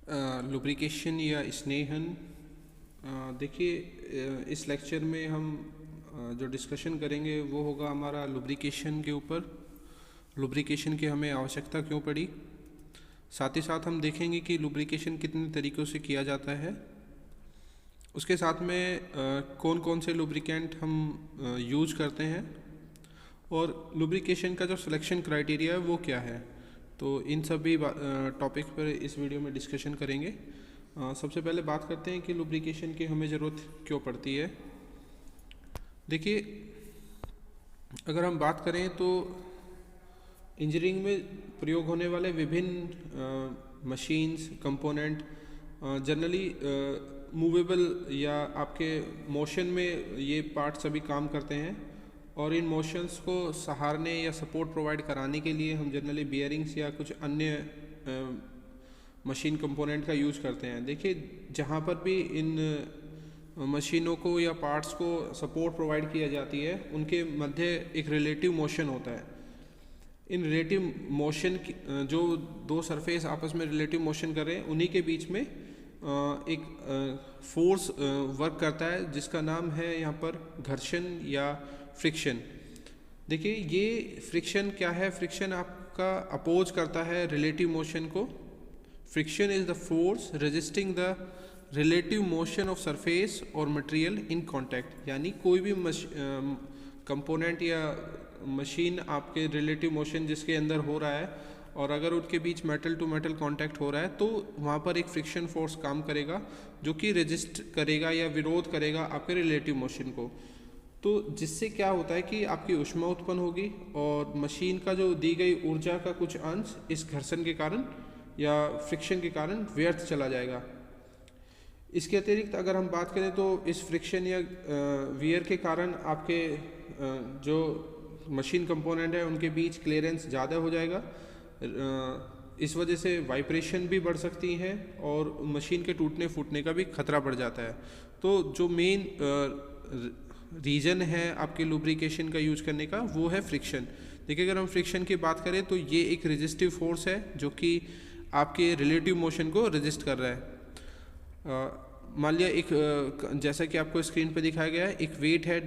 Lubrication या स्नेहन। देखिए, इस लेक्चर में हम जो डिस्कशन करेंगे वो होगा हमारा लुब्रिकेशन के ऊपर। लुब्रिकेशन की हमें आवश्यकता क्यों पड़ी, साथ ही साथ हम देखेंगे कि लुब्रिकेशन कितने तरीक़ों से किया जाता है। उसके साथ में कौन कौन से लुब्रिकेंट हम यूज़ करते हैं और लुब्रिकेशन का जो सिलेक्शन क्राइटेरिया है वो क्या है। तो इन सभी टॉपिक पर इस वीडियो में डिस्कशन करेंगे। सबसे पहले बात करते हैं कि लुब्रिकेशन की हमें ज़रूरत क्यों पड़ती है। देखिए, अगर हम बात करें तो इंजीनियरिंग में प्रयोग होने वाले विभिन्न मशीन्स, कंपोनेंट जनरली मूवेबल या आपके मोशन में ये पार्ट सभी काम करते हैं और इन मोशंस को सहारने या सपोर्ट प्रोवाइड कराने के लिए हम जनरली बियरिंग्स या कुछ अन्य मशीन कंपोनेंट का यूज़ करते हैं। देखिए, जहाँ पर भी इन मशीनों को या पार्ट्स को सपोर्ट प्रोवाइड किया जाती है उनके मध्य एक रिलेटिव मोशन होता है। इन रिलेटिव मोशन जो दो सरफेस आपस में रिलेटिव मोशन कर रहे हैं उन्हीं के बीच में एक फोर्स वर्क करता है जिसका नाम है यहाँ पर घर्षण या फ्रिक्शन। देखिए, ये फ्रिक्शन क्या है? फ्रिक्शन आपका अपोज करता है रिलेटिव मोशन को। Friction is the force resisting the relative motion of surface और मटेरियल इन कांटेक्ट। यानी कोई भी कंपोनेंट या मशीन आपके रिलेटिव मोशन जिसके अंदर हो रहा है और अगर उनके बीच मेटल टू मेटल कांटेक्ट हो रहा है तो वहाँ पर एक फ्रिक्शन फोर्स काम करेगा जो कि रेजिस्ट करेगा या विरोध करेगा आपके रिलेटिव मोशन को। तो जिससे क्या होता है कि आपकी ऊष्मा उत्पन्न होगी और मशीन का जो दी गई ऊर्जा का कुछ अंश इस घर्षण के कारण या फ्रिक्शन के कारण व्यर्थ चला जाएगा। इसके अतिरिक्त अगर हम बात करें तो इस फ्रिक्शन या वियर के कारण आपके जो मशीन कंपोनेंट है उनके बीच क्लियरेंस ज़्यादा हो जाएगा। इस वजह से वाइब्रेशन भी बढ़ सकती है और मशीन के टूटने फूटने का भी खतरा बढ़ जाता है। तो जो मेन रीज़न है आपके लुब्रिकेशन का यूज करने का वो है फ्रिक्शन। देखिए, अगर हम फ्रिक्शन की बात करें तो ये एक रेजिस्टिव फोर्स है जो कि आपके रिलेटिव मोशन को रेजिस्ट कर रहा है। मान लिया एक जैसा कि आपको स्क्रीन पे दिखाया गया है, एक वेट है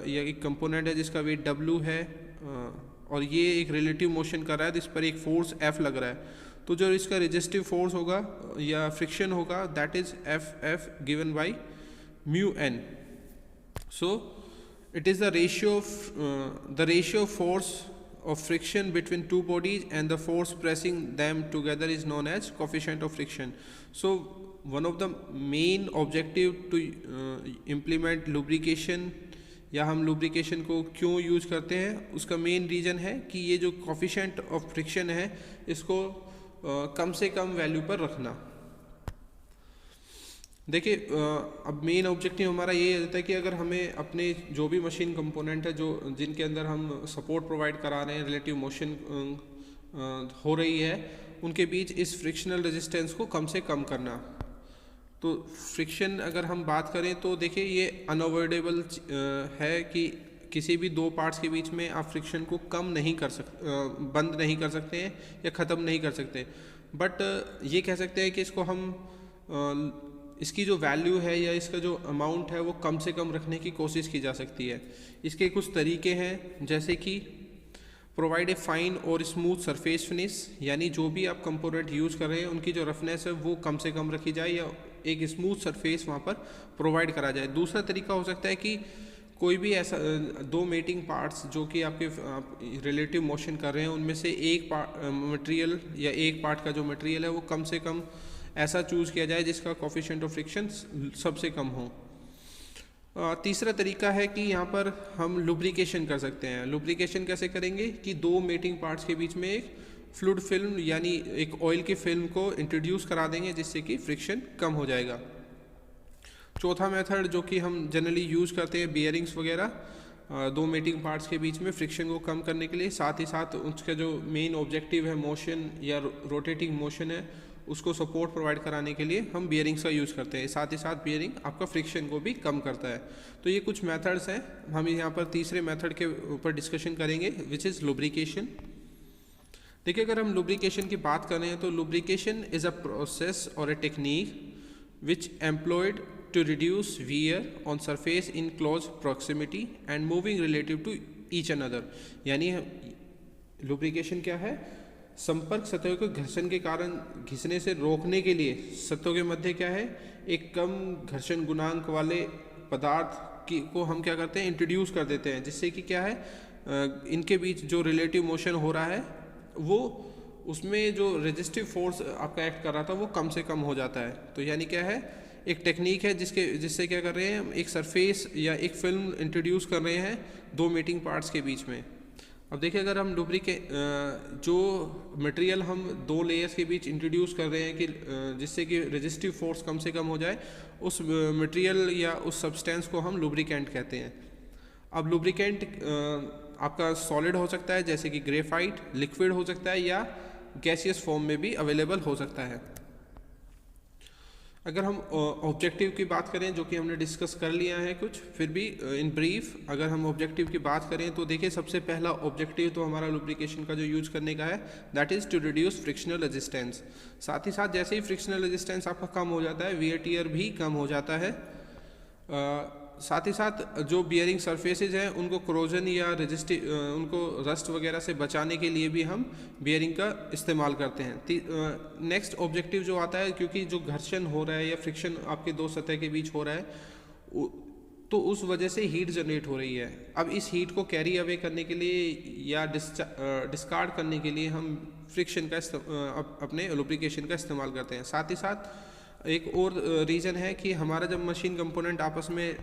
या एक कंपोनेंट है जिसका वेट W है और ये एक रिलेटिव मोशन कर रहा है जिस पर एक फोर्स F लग रहा है। तो जो इसका रेजिस्टिव फोर्स होगा या फ्रिक्शन होगा that is F given by mu N। So it is the ratio of force of friction between two bodies and the force pressing them together is known as coefficient of friction. So one of the main objective to implement lubrication या हम lubrication को क्यों use करते हैं उसका main reason है कि ये जो कोफिशिएंट ऑफ फ्रिक्शन है इसको कम से कम वैल्यू पर रखना। देखिए, अब मेन ऑब्जेक्टिव हमारा ये रहता है कि अगर हमें अपने जो भी मशीन कंपोनेंट है जो जिनके अंदर हम सपोर्ट प्रोवाइड करा रहे हैं, रिलेटिव मोशन हो रही है, उनके बीच इस फ्रिक्शनल रेजिस्टेंस को कम से कम करना। तो फ्रिक्शन अगर हम बात करें तो देखिए ये अनअवॉइडेबल है कि किसी भी दो पार्ट्स के बीच में आप फ्रिक्शन को कम नहीं कर बंद नहीं कर सकते हैं या ख़त्म नहीं कर सकते। बट ये कह सकते हैं कि इसको हम इसकी जो वैल्यू है या इसका जो अमाउंट है वो कम से कम रखने की कोशिश की जा सकती है। इसके कुछ तरीके हैं, जैसे कि प्रोवाइड ए फाइन और स्मूथ सरफेस फिनिश, यानी जो भी आप कंपोनेंट यूज़ कर रहे हैं उनकी जो रफनेस है वो कम से कम रखी जाए या एक स्मूथ सरफेस वहाँ पर प्रोवाइड करा जाए। दूसरा तरीका हो सकता है कि कोई भी ऐसा दो मेटिंग पार्ट्स जो कि आपके रिलेटिव मोशन कर रहे हैं उनमें से एक मटेरियल या एक पार्ट का जो मटेरियल है वो कम से कम ऐसा चूज़ किया जाए जिसका कोफिशिएंट ऑफ फ्रिक्शन सबसे कम हो। तीसरा तरीका है कि यहाँ पर हम लुब्रिकेशन कर सकते हैं। लुब्रिकेशन कैसे करेंगे कि दो मेटिंग पार्ट्स के बीच में एक फ्लूइड फिल्म यानी एक ऑयल की फिल्म को इंट्रोड्यूस करा देंगे जिससे कि फ्रिक्शन कम हो जाएगा। चौथा मेथड जो कि हम जनरली यूज़ करते हैं बियरिंग्स वगैरह, दो मेटिंग पार्ट्स के बीच में फ्रिक्शन को कम करने के लिए, साथ ही साथ उसका जो मेन ऑब्जेक्टिव है मोशन या रोटेटिंग मोशन है उसको सपोर्ट प्रोवाइड कराने के लिए हम बियरिंग्स का यूज़ करते हैं। साथ ही साथ बियरिंग आपका फ्रिक्शन को भी कम करता है। तो ये कुछ मेथड्स हैं। हम यहाँ पर तीसरे मेथड के ऊपर डिस्कशन करेंगे विच इज़ लुब्रिकेशन। देखिए, अगर हम लुब्रिकेशन की बात करें तो लुब्रिकेशन इज़ अ प्रोसेस और a technique which employed to reduce wear on surface in close proximity and moving relative to each another। यानी लुब्रिकेशन क्या है? संपर्क सतहों को घर्षण के कारण घिसने से रोकने के लिए सतहों के मध्य क्या है, एक कम घर्षण गुणांक वाले पदार्थ की को हम क्या करते हैं, इंट्रोड्यूस कर देते हैं, जिससे कि क्या है, इनके बीच जो रिलेटिव मोशन हो रहा है वो उसमें जो रेजिस्टिव फोर्स आपका एक्ट कर रहा था वो कम से कम हो जाता है। तो यानी क्या है, एक टेक्निक है जिससे क्या कर रहे हैं, हम एक सरफेस या एक फिल्म इंट्रोड्यूस कर रहे हैं दो मीटिंग पार्ट्स के बीच में। अब देखिए, अगर हम जो मटेरियल हम दो लेयर्स के बीच इंट्रोड्यूस कर रहे हैं कि जिससे कि रेजिस्टिव फोर्स कम से कम हो जाए, उस मटेरियल या उस सब्सटेंस को हम लुब्रिकेंट कहते हैं। अब लुब्रिकेंट आपका सॉलिड हो सकता है जैसे कि ग्रेफाइट, लिक्विड हो सकता है या गैसियस फॉर्म में भी अवेलेबल हो सकता है। अगर हम ऑब्जेक्टिव की बात करें, जो कि हमने डिस्कस कर लिया है कुछ, फिर भी इन ब्रीफ अगर हम ऑब्जेक्टिव की बात करें तो देखिए, सबसे पहला ऑब्जेक्टिव तो हमारा लुब्रिकेशन का जो यूज करने का है, that is to reduce frictional resistance. साथ ही साथ जैसे ही फ्रिक्शनल रेजिस्टेंस आपका कम हो जाता है, वियर टियर भी कम हो जाता है। साथ ही साथ जो बियरिंग सरफेसेज हैं उनको क्रोजन या उनको रस्ट वगैरह से बचाने के लिए भी हम बियरिंग का इस्तेमाल करते हैं। नेक्स्ट ऑब्जेक्टिव जो आता है, क्योंकि जो घर्षण हो रहा है या फ्रिक्शन आपके दो सतह के बीच हो रहा है तो उस वजह से हीट जनरेट हो रही है। अब इस हीट को कैरी अवे करने के लिए या डिस्कार्ड करने के लिए हम फ्रिक्शन का अपने लुब्रिकेशन का इस्तेमाल करते हैं। साथ ही साथ एक और रीज़न है कि हमारा जब मशीन कंपोनेंट आपस में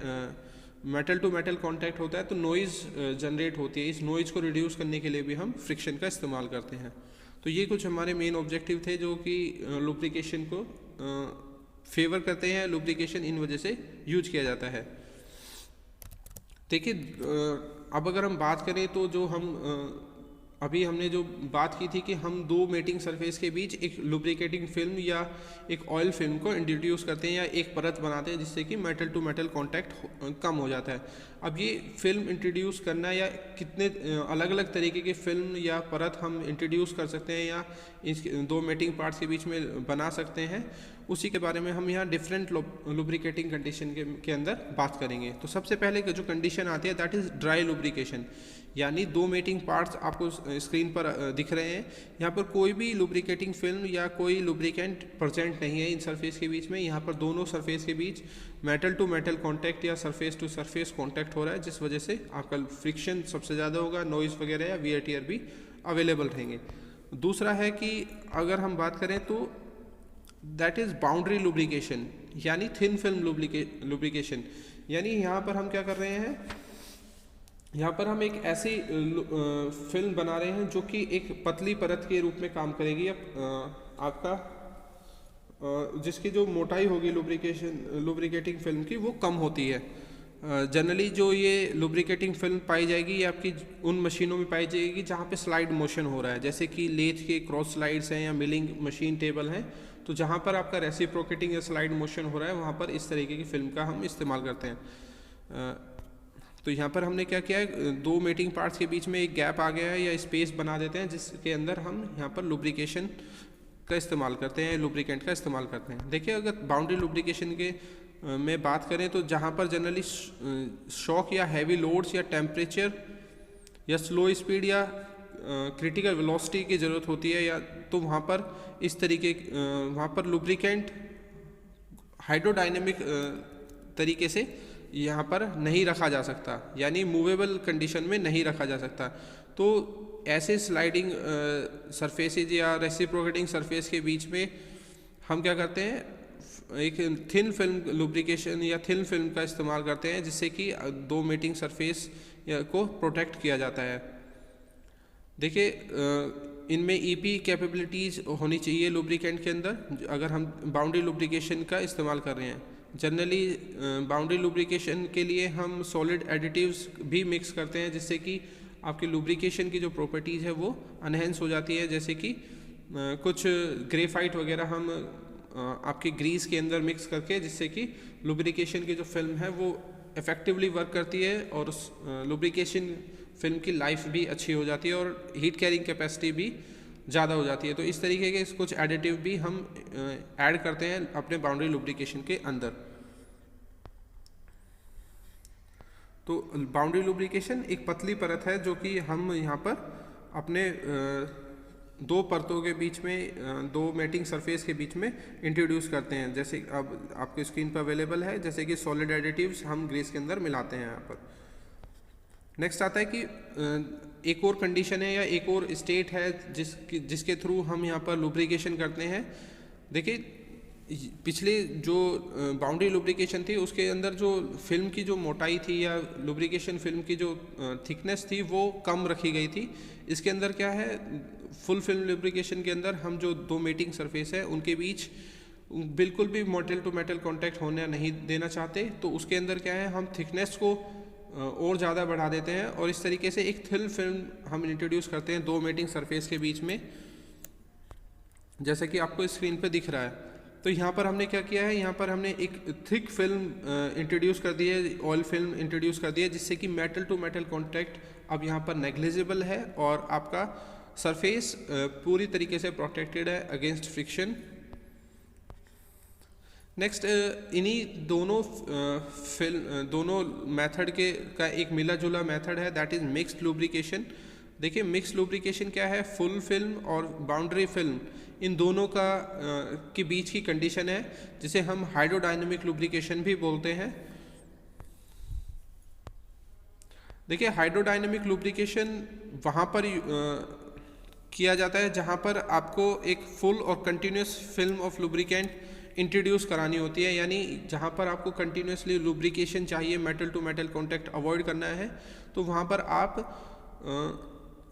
मेटल टू मेटल कांटेक्ट होता है तो नॉइज़ जनरेट होती है। इस नॉइज़ को रिड्यूस करने के लिए भी हम फ्रिक्शन का इस्तेमाल करते हैं। तो ये कुछ हमारे मेन ऑब्जेक्टिव थे जो कि लुब्रिकेशन को फेवर करते हैं। लुब्रिकेशन इन वजह से यूज किया जाता है। देखिए, अब अगर हम बात करें तो जो हम अभी हमने जो बात की थी कि हम दो मेटिंग सरफेस के बीच एक लुब्रिकेटिंग फिल्म या एक ऑयल फिल्म को इंट्रोड्यूस करते हैं या एक परत बनाते हैं जिससे कि मेटल टू मेटल कांटेक्ट कम हो जाता है। अब ये फिल्म इंट्रोड्यूस करना या कितने अलग अलग तरीके की फिल्म या परत हम इंट्रोड्यूस कर सकते हैं या इस दो मेटिंग पार्ट्स के बीच में बना सकते हैं, उसी के बारे में हम यहाँ डिफरेंट लुब्रिकेटिंग कंडीशन के अंदर बात करेंगे। तो सबसे पहले जो कंडीशन आती है, दैट इज़ ड्राई लुब्रिकेशन। यानी दो मेटिंग पार्ट्स आपको स्क्रीन पर दिख रहे हैं, यहाँ पर कोई भी लुब्रिकेटिंग फिल्म या कोई लुब्रिकेंट प्रेजेंट नहीं है इन सरफेस के बीच में। यहाँ पर दोनों सरफेस के बीच मेटल टू मेटल कांटेक्ट या सरफेस टू सरफेस कांटेक्ट हो रहा है, जिस वजह से आपका फ्रिक्शन सबसे ज़्यादा होगा, नॉइज़ वगैरह या वियर टियर भी अवेलेबल रहेंगे। दूसरा है कि अगर हम बात करें तो दैट इज़ बाउंड्री लुब्रिकेशन, यानी थिन फिल्म लुब्रिकेशन। यानी यहाँ पर हम क्या कर रहे हैं, यहाँ पर हम एक ऐसी फिल्म बना रहे हैं जो कि एक पतली परत के रूप में काम करेगी। आपका जिसकी जो मोटाई होगी लुब्रिकेटिंग फिल्म की वो कम होती है। जनरली जो ये लुब्रिकेटिंग फिल्म पाई जाएगी ये आपकी उन मशीनों में पाई जाएगी जहाँ पे स्लाइड मोशन हो रहा है, जैसे कि लेथ के क्रॉस स्लाइड्स हैं या मिलिंग मशीन टेबल हैं। तो जहाँ पर आपका रेसिप्रोकेटिंग या स्लाइड मोशन हो रहा है वहाँ पर इस तरीके की फिल्म का हम इस्तेमाल करते हैं। तो यहाँ पर हमने क्या किया है, दो मेटिंग पार्ट्स के बीच में एक गैप आ गया है या स्पेस बना देते हैं जिसके अंदर हम यहाँ पर लुब्रिकेशन का इस्तेमाल करते हैं, लुब्रिकेंट का इस्तेमाल करते हैं। देखिए, अगर बाउंड्री लुब्रिकेशन के में बात करें तो जहाँ पर जनरली शॉक या हैवी लोड्स या टेम्परेचर या स्लो स्पीड या क्रिटिकल वेलोसिटी की ज़रूरत होती है, या तो वहाँ पर इस तरीके वहाँ पर लुब्रिकेंट हाइड्रोडायनेमिक तरीके से यहाँ पर नहीं रखा जा सकता, यानी मूवेबल कंडीशन में नहीं रखा जा सकता। तो ऐसे स्लाइडिंग सरफेसेज या रेसिप्रोकेटिंग सरफेस के बीच में हम क्या करते हैं, एक थिन फिल्म लुब्रिकेशन या थिन फिल्म का इस्तेमाल करते हैं जिससे कि दो मेटिंग सरफेस को प्रोटेक्ट किया जाता है। देखिए, इनमें ईपी कैपेबिलिटीज़ होनी चाहिए लुब्रिकेंट के अंदर अगर हम बाउंड्री लुब्रिकेशन का इस्तेमाल कर रहे हैं। जनरली बाउंड्री लुब्रिकेशन के लिए हम सॉलिड एडिटिव्स भी मिक्स करते हैं जिससे कि आपकी लुब्रिकेशन की जो प्रॉपर्टीज़ है वो अनहेंस हो जाती है। जैसे कि कुछ ग्रेफाइट वगैरह हम आपकी ग्रीस के अंदर मिक्स करके, जिससे कि लुब्रिकेशन की जो फिल्म है वो इफ़ेक्टिवली वर्क करती है और लुब्रिकेशन फिल्म की लाइफ भी अच्छी हो जाती है और हीट कैरिंग कैपेसिटी भी ज़्यादा हो जाती है। तो इस तरीके के कुछ एडिटिव भी हम ऐड करते हैं अपने बाउंड्री लुब्रिकेशन के अंदर। तो बाउंड्री लुब्रिकेशन एक पतली परत है जो कि हम यहाँ पर अपने दो परतों के बीच में, दो मेटिंग सरफेस के बीच में इंट्रोड्यूस करते हैं, जैसे अब आपके स्क्रीन पर अवेलेबल है, जैसे कि सॉलिड एडिटिव्स हम ग्रेस के अंदर मिलाते हैं यहाँ पर। नेक्स्ट आता है कि एक और कंडीशन है या एक और स्टेट है जिसके थ्रू हम यहाँ पर लुब्रिकेशन करते हैं। देखिए पिछले जो बाउंड्री लुब्रिकेशन थी उसके अंदर जो फिल्म की जो मोटाई थी या लुब्रिकेशन फिल्म की जो थिकनेस थी वो कम रखी गई थी। इसके अंदर क्या है, फुल फिल्म लुब्रिकेशन के अंदर हम जो दो मेटिंग सरफेस है उनके बीच बिल्कुल भी मेटल टू मेटल कांटेक्ट होने नहीं देना चाहते। तो उसके अंदर क्या है, हम थिकनेस को और ज़्यादा बढ़ा देते हैं और इस तरीके से एक थिन फिल्म हम इंट्रोड्यूस करते हैं दो मेटिंग सरफेस के बीच में, जैसे कि आपको स्क्रीन पे दिख रहा है। तो यहाँ पर हमने क्या किया है, यहाँ पर हमने एक थिक फिल्म इंट्रोड्यूस कर दी है, ऑयल फिल्म इंट्रोड्यूस कर दी है, जिससे कि मेटल टू मेटल कॉन्टैक्ट अब यहाँ पर नेग्लिजिबल है और आपका सरफेस पूरी तरीके से प्रोटेक्टेड है अगेंस्ट फ्रिक्शन। नेक्स्ट इन्हीं दोनों मेथड का एक मिला जुला मेथड है, दैट इज मिक्स्ड लुब्रिकेशन। देखिए मिक्स्ड लुब्रिकेशन क्या है, फुल फिल्म और बाउंड्री फिल्म इन दोनों के बीच की कंडीशन है, जिसे हम हाइड्रोडायनेमिक लुब्रिकेशन भी बोलते हैं। देखिए हाइड्रोडायनेमिक लुब्रिकेशन वहाँ पर किया जाता है जहाँ पर आपको एक फुल और continuous film of lubricant introduce करानी होती है, यानी जहाँ पर आपको कंटिन्यूसली लुब्रिकेशन चाहिए, metal to metal contact avoid करना है, तो वहाँ पर आप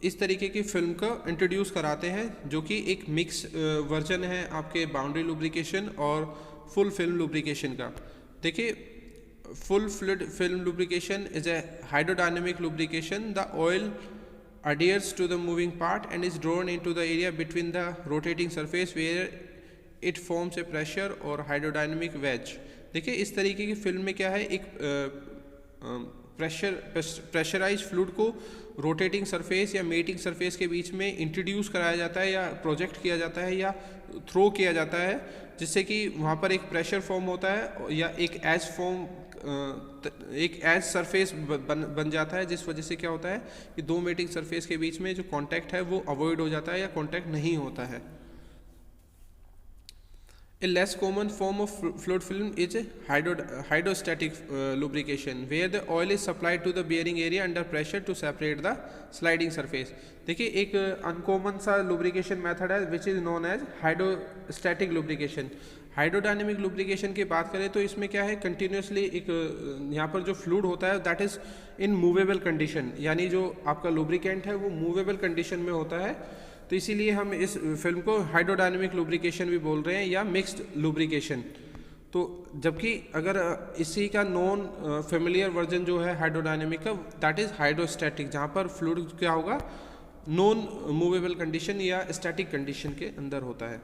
इस तरीके की फिल्म को इंट्रोड्यूस कराते हैं, जो कि एक मिक्स वर्जन है आपके बाउंड्री लुब्रिकेशन और फुल फिल्म लुब्रिकेशन का। देखिए full film lubrication is a hydrodynamic lubrication. The oil adheres to the moving part and is drawn into the area between the rotating surface where it forms a pressure or hydrodynamic wedge। देखिए इस तरीके की film में क्या है, एक pressurise fluid को rotating surface या मेटिंग सरफेस के बीच में इंट्रोड्यूस कराया जाता है या प्रोजेक्ट किया जाता है या थ्रो किया जाता है, जिससे कि वहाँ पर एक प्रेशर फॉर्म होता है या एक एज सरफेस बन जाता है, जिस वजह से क्या होता है कि दो मेटिंग सरफेस के बीच में जो कांटेक्ट है वो अवॉइड हो जाता है या कांटेक्ट नहीं होता है। A less common form of fluid film is hydrostatic lubrication, where the oil is supplied to the bearing area under pressure to separate the sliding surface। देखिए एक अनकॉमन सा लुब्रिकेशन मेथड है which is known as hydrostatic lubrication. Hydrodynamic lubrication की बात करें तो इसमें क्या है, कंटिन्यूसली एक यहाँ पर जो फ्लूइड होता है that is in movable condition, यानी जो आपका लुब्रिकेंट है वो मूवेबल कंडीशन में होता है, तो इसीलिए हम इस फिल्म को हाइड्रोडायनेमिक लुब्रिकेशन भी बोल रहे हैं या मिक्स्ड लुब्रिकेशन। तो जबकि अगर इसी का नॉन फेमिलियर वर्जन जो है हाइड्रोडायनेमिक का, दैट इज हाइड्रोस्टैटिक, जहाँ पर फ्लूइड क्या होगा नॉन मूवेबल कंडीशन या स्टैटिक कंडीशन के अंदर होता है।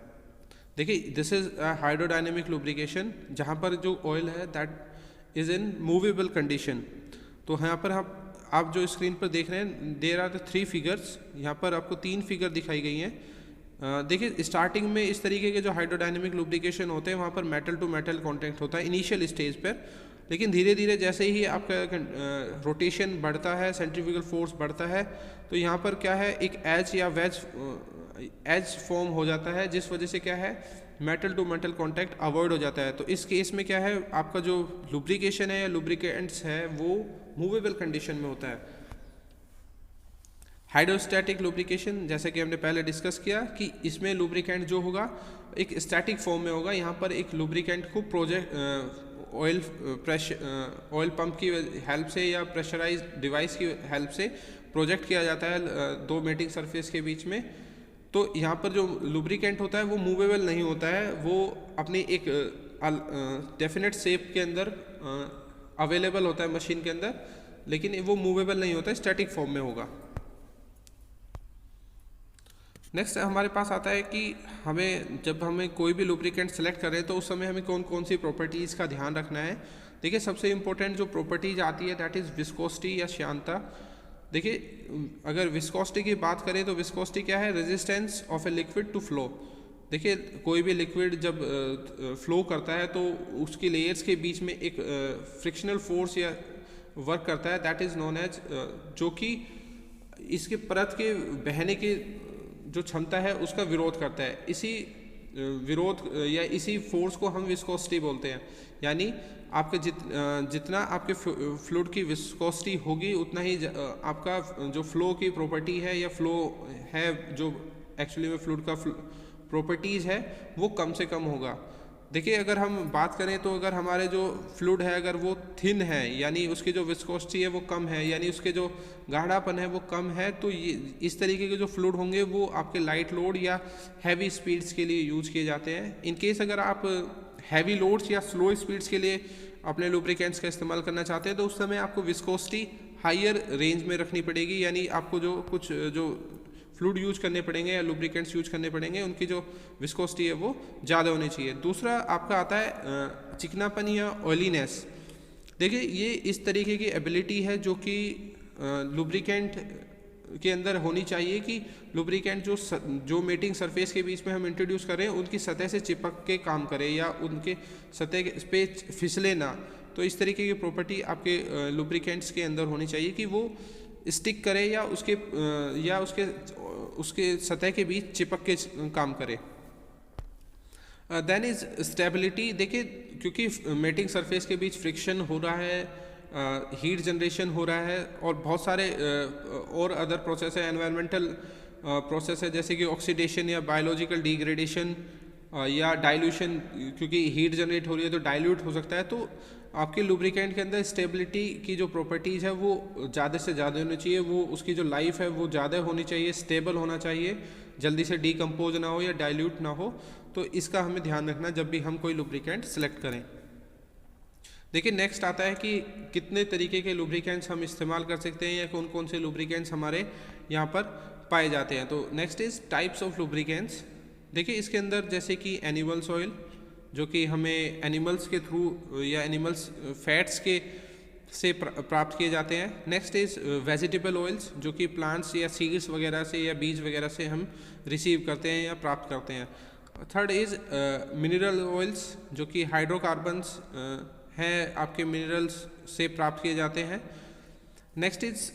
देखिए दिस इज हाइड्रोडायनेमिक लुब्रिकेशन, जहाँ पर जो ऑयल है that is in movable condition. तो यहाँ पर आप जो स्क्रीन पर देख रहे हैं देयर आर द 3 फिगर्स, यहाँ पर आपको 3 फिगर दिखाई गई हैं। देखिए स्टार्टिंग में इस तरीके के जो हाइड्रोडायनेमिक लुब्रिकेशन होते हैं वहाँ पर मेटल टू मेटल कांटेक्ट होता है इनिशियल स्टेज पर, लेकिन धीरे धीरे जैसे ही आपका रोटेशन बढ़ता है, सेंट्रीफ्यूगल फोर्स बढ़ता है, तो यहाँ पर क्या है एक एज या एज फॉर्म हो जाता है, जिस वजह से क्या है metal to metal contact avoid हो जाता है। तो इस केस में क्या है, आपका जो लुब्रिकेशन है या लुब्रिकेंट्स है वो मूवेबल कंडीशन में होता है। हाइड्रोस्टैटिक लुब्रिकेशन जैसे कि हमने पहले डिस्कस किया कि इसमें लुब्रिकेंट जो होगा एक स्टैटिक फॉर्म में होगा। यहाँ पर एक लुब्रिकेंट को ऑयल पंप की हेल्प से या प्रेशराइज डिवाइस की हेल्प से प्रोजेक्ट किया जाता है दो मेटिंग सरफेस के बीच में। तो यहाँ पर जो लुब्रिकेंट होता है वो मूवेबल नहीं होता है, वो अपनी एक डेफिनेट शेप के अंदर अवेलेबल होता है मशीन के अंदर, लेकिन वो मूवेबल नहीं होता है, स्टैटिक फॉर्म में होगा। नेक्स्ट हमारे पास आता है कि जब हमें कोई भी लुब्रिकेंट सेलेक्ट करें तो उस समय हमें कौन कौन सी प्रॉपर्टीज़ का ध्यान रखना है। देखिए सबसे इंपॉर्टेंट जो प्रॉपर्टीज आती है दैट इज़ विस्कोसिटी या श्यानता। देखिए अगर विस्कोसिटी की बात करें तो विस्कोसिटी क्या है, resistance of a liquid to flow. देखिए कोई भी लिक्विड जब फ्लो करता है तो उसकी लेयर्स के बीच में एक फ्रिक्शनल फोर्स या वर्क करता है, दैट इज़ नोन एज, जो कि इसके परत के बहने की जो क्षमता है उसका विरोध करता है। इसी विरोध या इसी फोर्स को हम विस्कोसिटी बोलते हैं। यानी आपके जितना आपके फ्लूइड की विस्कोसिटी होगी उतना ही आपका जो फ्लो की प्रॉपर्टी है या फ्लो है, जो एक्चुअली में फ्लूइड का प्रॉपर्टीज़ है वो कम से कम होगा। देखिए अगर हम बात करें तो अगर हमारे जो फ्लूइड है अगर वो थिन है, यानी उसकी जो विस्कोसिटी है वो कम है, यानी उसके जो गाढ़ापन है वो कम है, तो ये इस तरीके के जो फ्लूइड होंगे वो आपके लाइट लोड या हैवी स्पीड्स के लिए यूज किए जाते हैं। इन केस अगर आप हैवी लोड्स या स्लो स्पीड्स के लिए अपने लुब्रिकेंट्स का इस्तेमाल करना चाहते हैं तो उस समय आपको विस्कोसिटी हायर रेंज में रखनी पड़ेगी, यानी आपको जो फ्लूइड यूज करने पड़ेंगे या लुब्रिकेंट्स यूज करने पड़ेंगे उनकी जो विस्कोसिटी है वो ज़्यादा होनी चाहिए। दूसरा आपका आता है चिकनापन या ऑयलीनेस। देखिए ये इस तरीके की एबिलिटी है जो कि लुब्रिकेंट के अंदर होनी चाहिए कि लुब्रिकेंट जो मेटिंग सरफेस के बीच में हम इंट्रोड्यूस करें उनकी सतह से चिपक के काम करे या उनके सतह पे फिसले ना। तो इस तरीके की प्रॉपर्टी आपके लुब्रिकेंट्स के अंदर होनी चाहिए कि वो स्टिक करे या उसके सतह के बीच चिपक के काम करे। Then is stability. देखिए क्योंकि मेटिंग सरफेस के बीच फ्रिक्शन हो रहा है, हीट जनरेशन हो रहा है और बहुत सारे और अदर प्रोसेस है, एनवायरमेंटल प्रोसेस है जैसे कि ऑक्सीडेशन या बायोलॉजिकल डिग्रेडेशन या डाइल्यूशन, क्योंकि हीट जनरेट हो रही है तो डाइल्यूट हो सकता है। तो आपके लुब्रिकेंट के अंदर स्टेबिलिटी की जो प्रॉपर्टीज़ है वो ज़्यादा से ज़्यादा होनी चाहिए, वो उसकी जो लाइफ है वो ज़्यादा होनी चाहिए, स्टेबल होना चाहिए, जल्दी से डीकम्पोज ना हो या डाइल्यूट ना हो। तो इसका हमें ध्यान रखना जब भी हम कोई लुब्रिकेंट सेलेक्ट करें। देखिए नेक्स्ट आता है कि कितने तरीके के लुब्रिकेंट्स हम इस्तेमाल कर सकते हैं या कौन कौन से लुब्रिकेंट्स हमारे यहाँ पर पाए जाते हैं। तो next is types of lubricants. देखिए इसके अंदर जैसे कि एनिमल्स ऑयल जो कि हमें एनिमल्स के थ्रू या एनिमल्स फैट्स के से प्राप्त किए जाते हैं। नेक्स्ट इज वेजिटेबल ऑयल्स जो कि प्लांट्स या सीड्स वगैरह से या बीज वगैरह से हम रिसीव करते हैं या प्राप्त करते हैं। थर्ड इज मिनरल ऑयल्स जो कि हाइड्रोकार्बन्स हैं आपके मिनरल्स से प्राप्त किए जाते हैं। नेक्स्ट इज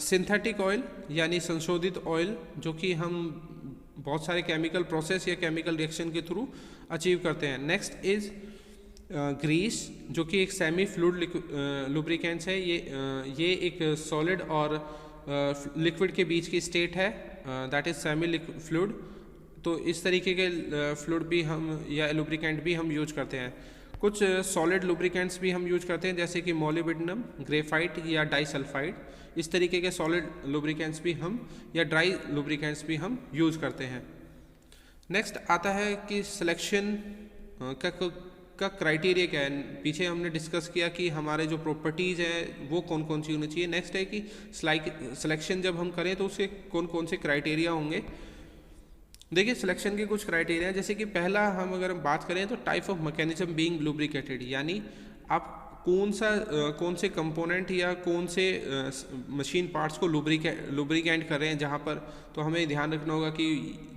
सिंथेटिक ऑयल यानी संशोधित ऑयल जो कि हम बहुत सारे केमिकल प्रोसेस या केमिकल रिएक्शन के थ्रू अचीव करते हैं। नेक्स्ट इज ग्रीस जो कि एक सेमी फ्लूइड लुब्रिकेंट्स है। ये एक सॉलिड और लिक्विड के बीच की स्टेट है, दैट इज सेमी फ्लूइड। तो इस तरीके के फ्लूइड भी हम या लुब्रिकेंट भी हम यूज करते हैं। कुछ सॉलिड लुब्रिकेंट्स भी हम यूज करते हैं जैसे कि मोलिब्डेनम, ग्रेफाइट या डाइसल्फाइड। इस तरीके के सॉलिड लुब्रिकेंट्स भी हम या ड्राई लुब्रिकेंट्स भी हम यूज करते हैं। नेक्स्ट आता है कि सिलेक्शन का क्राइटेरिया क्या है। पीछे हमने डिस्कस किया कि हमारे जो प्रॉपर्टीज़ हैं वो कौन कौन सी होनी चाहिए। नेक्स्ट है कि सिलेक्शन जब हम करें तो उसके कौन कौन से क्राइटेरिया होंगे। देखिए सिलेक्शन के कुछ क्राइटेरिया जैसे कि पहला हम अगर बात करें तो type of mechanism being lubricated, यानी आप कौन से कंपोनेंट या कौन से मशीन पार्ट्स को लुब्रिकेंट कर रहे हैं जहाँ पर। तो हमें ध्यान रखना होगा कि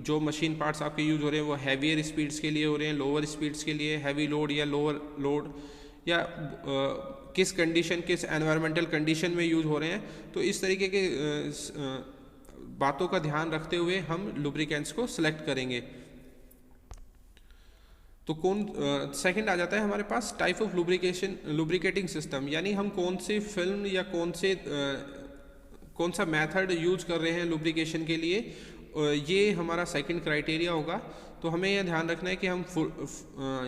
जो मशीन पार्ट्स आपके यूज हो रहे हैं वो हैवियर स्पीड्स के लिए हो रहे हैं, लोअर स्पीड्स के लिए, हैवी लोड या लोअर लोड, या किस कंडीशन किस एनवायरमेंटल कंडीशन में यूज हो रहे हैं। तो इस तरीके के बातों का ध्यान रखते हुए हम लुब्रिकेंट्स को सिलेक्ट करेंगे। तो सेकंड आ जाता है हमारे पास टाइप ऑफ लुब्रिकेटिंग सिस्टम, यानी हम कौन सी फिल्म या कौन सा मेथड यूज कर रहे हैं लुब्रिकेशन के लिए, ये हमारा सेकंड क्राइटेरिया होगा। तो हमें यह ध्यान रखना है कि हम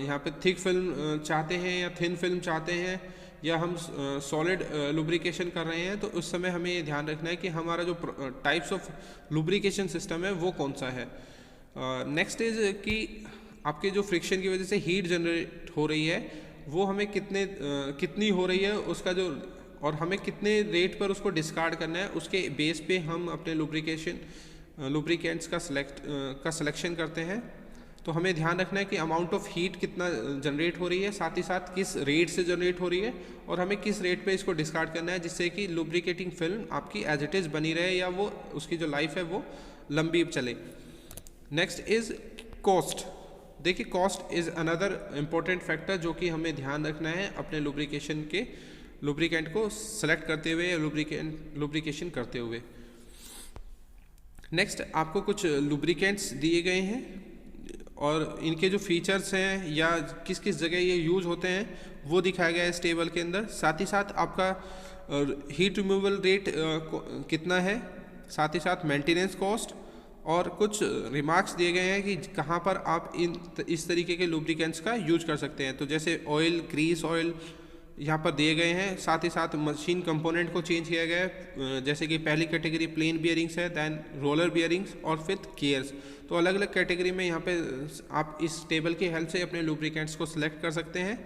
यहाँ पे थिक फिल्म चाहते हैं या थिन फिल्म चाहते हैं या हम सॉलिड लुब्रिकेशन कर रहे हैं। तो उस समय हमें ये ध्यान रखना है कि हमारा जो टाइप्स ऑफ लुब्रिकेशन सिस्टम है वो कौन सा है। नेक्स्ट इज कि आपके जो फ्रिक्शन की वजह से हीट जनरेट हो रही है वो हमें कितनी हो रही है उसका जो, और हमें कितने रेट पर उसको डिस्कार्ड करना है, उसके बेस पे हम अपने लुब्रिकेंट्स का सिलेक्शन करते हैं। तो हमें ध्यान रखना है कि अमाउंट ऑफ हीट कितना जनरेट हो रही है, साथ ही साथ किस रेट से जनरेट हो रही है, और हमें किस रेट पे इसको डिस्कार्ड करना है जिससे कि लुब्रिकेटिंग फिल्म आपकी एज इट इज़ बनी रहे या वो उसकी जो लाइफ है वो लंबी चले। Next is cost. देखिए cost is another important factor जो कि हमें ध्यान रखना है अपने लुब्रिकेशन के लुब्रिकेंट को सेलेक्ट करते हुए या लुब्रिकेशन करते हुए। नेक्स्ट आपको कुछ लुब्रिकेंट्स दिए गए हैं और इनके जो फीचर्स हैं या किस किस जगह ये यूज होते हैं वो दिखाया गया है इस टेबल के अंदर। साथ ही साथ आपका हीट रिमूवल रेट कितना है, साथ ही साथ मेंटेनेंस कॉस्ट और कुछ रिमार्क्स दिए गए हैं कि कहाँ पर आप इस तरीके के लुब्रिकेंट्स का यूज कर सकते हैं। तो जैसे ऑयल, ग्रीस ऑयल यहाँ पर दिए गए हैं। साथ ही साथ मशीन कंपोनेंट को चेंज किया गया है, जैसे कि पहली कैटेगरी प्लेन बियरिंग्स है, दैन रोलर बियरिंग्स और फिर गियर्स। तो अलग अलग कैटेगरी में यहाँ पे आप इस टेबल की हेल्प से अपने लुब्रिकेंट्स को सिलेक्ट कर सकते हैं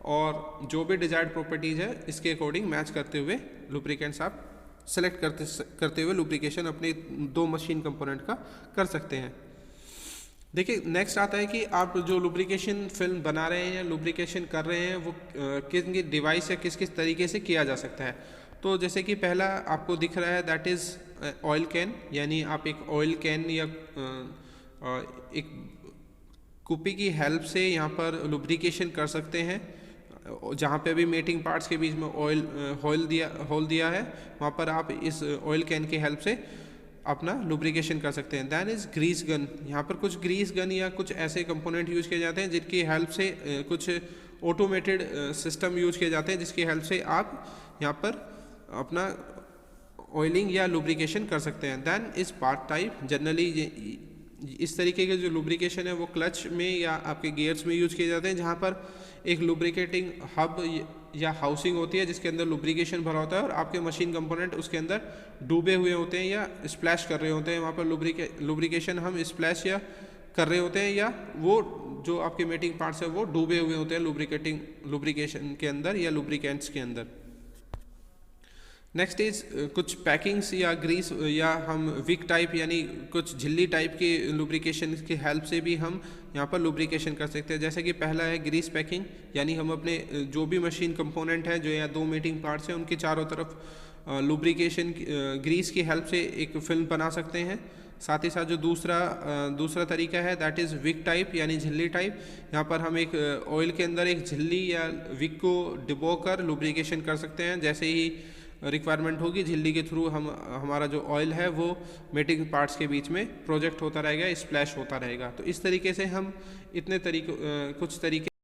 और जो भी डिजायर्ड प्रॉपर्टीज़ है इसके अकॉर्डिंग मैच करते हुए लुब्रिकेंट्स आप सेलेक्ट करते हुए लुब्रिकेशन अपने दो मशीन कंपोनेंट का कर सकते हैं। देखिए नेक्स्ट आता है कि आप जो लुब्रिकेशन फिल्म बना रहे हैं या लुब्रिकेशन कर रहे हैं वो किस डिवाइस या किस किस तरीके से किया जा सकता है। तो जैसे कि पहला आपको दिख रहा है दैट इज़ ऑयल कैन, यानी आप एक ऑयल कैन या एक कुप्पी की हेल्प से यहाँ पर लुब्रिकेशन कर सकते हैं। जहाँ पे भी मेटिंग पार्ट्स के बीच में होल दिया है वहाँ पर आप इस ऑयल कैन की हेल्प से अपना लुब्रिकेशन कर सकते हैं। Then is grease gun. यहाँ पर कुछ ग्रीस गन या कुछ ऐसे कंपोनेंट यूज़ किए जाते हैं जिनकी हेल्प से कुछ ऑटोमेटेड सिस्टम यूज़ किए जाते हैं जिसकी हेल्प से आप यहाँ पर अपना ऑयलिंग या लुब्रिकेशन कर सकते हैं। Then is part type. Generally इस तरीके के जो लुब्रिकेशन है वो क्लच में या आपके गियर्स में यूज़ किए जाते हैं, जहाँ पर एक लुब्रिकेटिंग हब या हाउसिंग होती है जिसके अंदर लुब्रिकेशन भरा होता है और आपके मशीन कंपोनेंट उसके अंदर डूबे हुए होते हैं या स्प्लैश कर रहे होते हैं। वहाँ पर लुब्रिकेशन हम स्प्लैश या कर रहे होते हैं या वो जो आपके मेटिंग पार्ट्स है वो डूबे हुए होते हैं लुब्रिकेशन के अंदर या लुब्रिकेंट्स के अंदर। नेक्स्ट इज कुछ पैकिंग्स या ग्रीस या हम विक टाइप यानी कुछ झिल्ली टाइप के लुब्रिकेशन की हेल्प से भी हम यहाँ पर लुब्रिकेशन कर सकते हैं। जैसे कि पहला है ग्रीस पैकिंग, यानी हम अपने जो भी मशीन कंपोनेंट है जो या दो मेटिंग पार्ट्स हैं उनके चारों तरफ लुब्रिकेशन ग्रीस की हेल्प से एक फिल्म बना सकते हैं। साथ ही साथ जो दूसरा तरीका है दैट इज़ विक टाइप यानी झिल्ली टाइप। यहाँ पर हम एक ऑयल के अंदर एक झिल्ली या विक को डिबो कर लुब्रिकेशन कर सकते हैं। जैसे ही रिक्वायरमेंट होगी झिल्ली के थ्रू हमारा जो ऑयल है वो मेटिंग पार्ट्स के बीच में प्रोजेक्ट होता रहेगा, स्प्लैश होता रहेगा। तो इस तरीके से हम कुछ तरीके